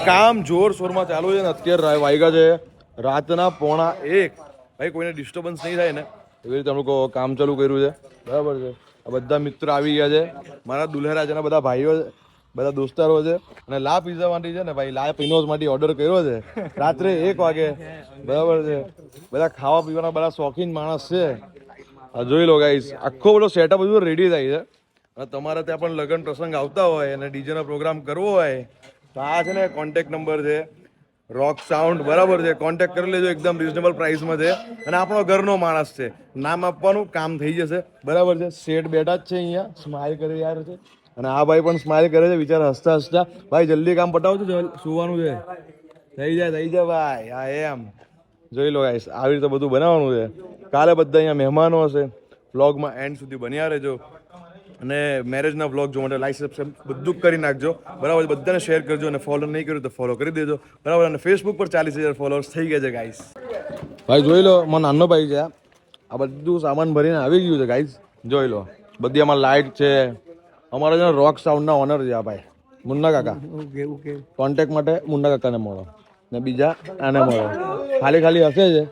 કામ જોરશોરમાં ચાલુ છે ને અત્યારે વાગ્યા છે રાતના 1:45. ભાઈ કોઈને ડિસ્ટર્બન્સ નહીં થાય ને એવી રીતે અમે લોકો કામ ચાલુ કર્યું છે. બરાબર છે. આ બધા મિત્રો આવી ગયા છે, મારા દુલ્હેરાજના બધા ભાઈઓ, બધા દોસ્તારો છે. અને લા પીઝા માટે છે ને ભાઈ, લા પિનોઝ માટે ઓર્ડર કર્યો છે રાત્રે 1 વાગે. બરાબર છે. બધા ખાવા પીવાના બધા શોખીન માણસ છે. જોઈ લો ગાઈસ, આખો બધો સેટઅપ બધું રેડી થાય છે. અને તમારે ત્યાં પણ લગ્ન પ્રસંગ આવતા હોય અને ડીજેનો પ્રોગ્રામ કરવો હોય તો આ છે ને કોન્ટેક્ટ નંબર છે, રોક સાઉન્ડ. બરાબર છે. કોન્ટેક્ટ કરી લેજો, એકદમ રિઝનેબલ પ્રાઇસમાં છે અને આપણો ઘરનો માણસ છે. નામ આપવાનું, કામ થઈ જશે. બરાબર છે. શેઠ બેઠા જ છે અહીંયા, સ્માઇલ કરી રહ્યા છે. અને આ ભાઈ પણ સ્માઇલ કરે છે, વિચાર હસતા હસતા. ભાઈ જલ્દી કામ પટાવજો, સુવાનું છે. થઈ જાય ભાઈ. હા એમ જોઈ લો ગાઈસ, આવી રીતે બધું બનાવવાનું છે. કાલે બધા અહીંયા મહેમાનો હશે. વ્લોગમાં એન્ડ સુધી બન્યા રહેજો. અને મેરેજના વ્લોગ જોવા માટે લાઈક, સબસ્ક્રાઈબ બધું કરી નાખજો. બરાબર. બધાને શેર કરજો અને ફોલો નહીં કર્યું તો ફોલો કરી દેજો. બરાબર. અને ફેસબુક પર 40,000 ફોલોઅર્સ થઈ ગયા છે ગાઈસ. ભાઈ જોઈ લો, મારો નાનો ભાઈ છે. આ બધું સામાન ભરીને આવી ગયું છે ગાઈસ. જોઈ લો, બધી આમાં લાઇટ છે. અમારા છે રોક સાઉન્ડના ઓનર છે આ ભાઈ, મુન્ના કાકા. કોન્ટેક્ટ માટે મુન્ના કાકાને મળો ને બીજા આને મળો. ખાલી હશે છે.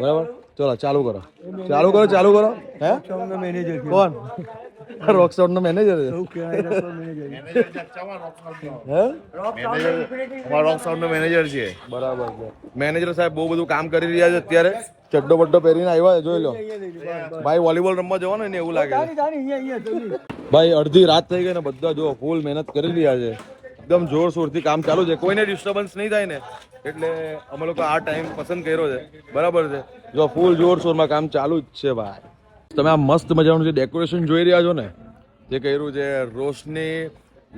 બરાબર. ચલો ચાલુ કરો. હે કોણ? રોક સાઉન્ડ નો મેનેજર છે. રોક સાઉન્ડ નો મેનેજર છે. બરાબર છે. મેનેજર સાહેબ બહુ બધું કામ કરી રહ્યા છે અત્યારે. ચડ્ડો બડ્ડો પહેરીને આવ્યા, જોઈ લો. ભાઈ વોલીબોલ રમવા જવાનું ને એવું લાગે છે. ભાઈ અડધી રાત થઈ ગઈ ને બધા જો ફૂલ મહેનત કરી રહ્યા છે. એકદમ જોરશોરથી કામ ચાલુ છે. કોઈને ડિસ્ટર્બન્સ નહીં થાય ને એટલે અમે લોકો આ ટાઈમ પસંદ કર્યો છે. બરાબર છે. જો ફૂલ જોરશોરમાં કામ ચાલુ જ છે ભાઈ. તમે આ મસ્ત મજાનું જે ડેકોરેશન જોઈ રહ્યા છો ને, જે કર્યું છે રોશની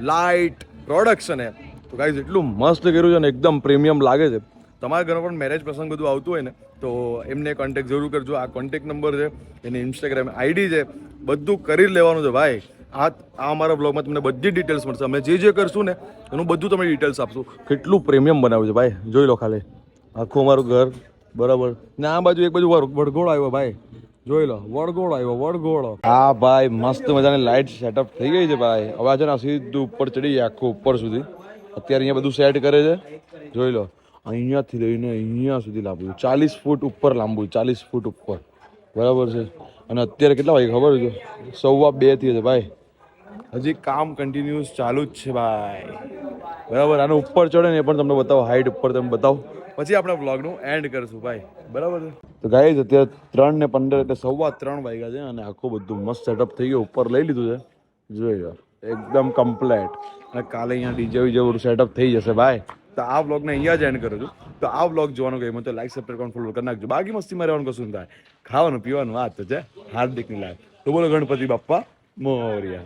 લાઇટ પ્રોડક્શન, તો ગાઈઝ એટલું મસ્ત કર્યું છે ને, એકદમ પ્રીમિયમ લાગે છે. તમારા ઘરમાં પણ મેરેજ પ્રસંગ બધું આવતું હોય ને તો એમને કોન્ટેક્ટ જરૂર કરજો. આ કોન્ટેક્ટ નંબર છે, એની ઇન્સ્ટાગ્રામ આઈડી છે. બધું કરી લેવાનું છે ભાઈ. આ અમારા બ્લોગમાં તમને બધી ડિટેલ્સ મળશે. અમે જે કરશું ને એનું બધું તમને ડિટેલ્સ આપશું. કેટલું પ્રીમિયમ બનાવ્યું છે ભાઈ, જોઈ લો ખાલી. આખું અમારું ઘર. બરાબર. ને આ બાજુ એક બાજુ વડગોળ આવ્યો ભાઈ, જોઈ લો. વડગોળો. હા ભાઈ, મસ્ત મજાની લાઇટ સેટઅપ થઈ ગઈ છે ભાઈ. હવે છે ને સીધું ઉપર ચડી જાય, આખું ઉપર સુધી. અત્યારે અહીંયા બધું સેટ કરે છે. જોઈ લો, અહીંયાથી લઈને અહીંયા સુધી લાંબુ, 40 ફૂટ ઉપર લાંબુ, 40 ફૂટ ઉપર. બરાબર છે. અને અત્યારે કેટલા વાગે ખબર છે? 1:15 થી છે ભાઈ. હજી કામ કન્ટિન્યુઅસ ચાલુ જ છે ભાઈ. બરાબર. આનો ઉપર ચડે ને એ પણ તમને બતાવો, હાઈટ ઉપર તમે બતાવો, પછી આપણે વ્લોગનું એન્ડ કરશું ભાઈ. બરાબર છે. તો ગાઈઝ અત્યારે 3:15 એટલે 3:15 વાગ્યા છે અને આખું બધું મસ્ત સેટઅપ થઈ ગયું. ઉપર લઈ લીધું છે, જોઈ લો, એકદમ કમ્પ્લેટ. અને કાલે અહીંયા ડીજે જેવું સેટઅપ થઈ જશે ભાઈ. તો આ વ્લોગને અહીંયા જ એન્ડ કરું છું. તો આ વ્લોગ જોવાનું ગયું તો લાઈક, સબસ્ક્રાઈબ, ફોલો કરી નાખજો. બાકી મસ્તીમાં રહેવાનું કશું થાય, ખાવાનું પીવાનું વાત તો છે. હાર્દિકની લાઈફ તો બોલો ગણપતિ બાપ્પા મોરયા.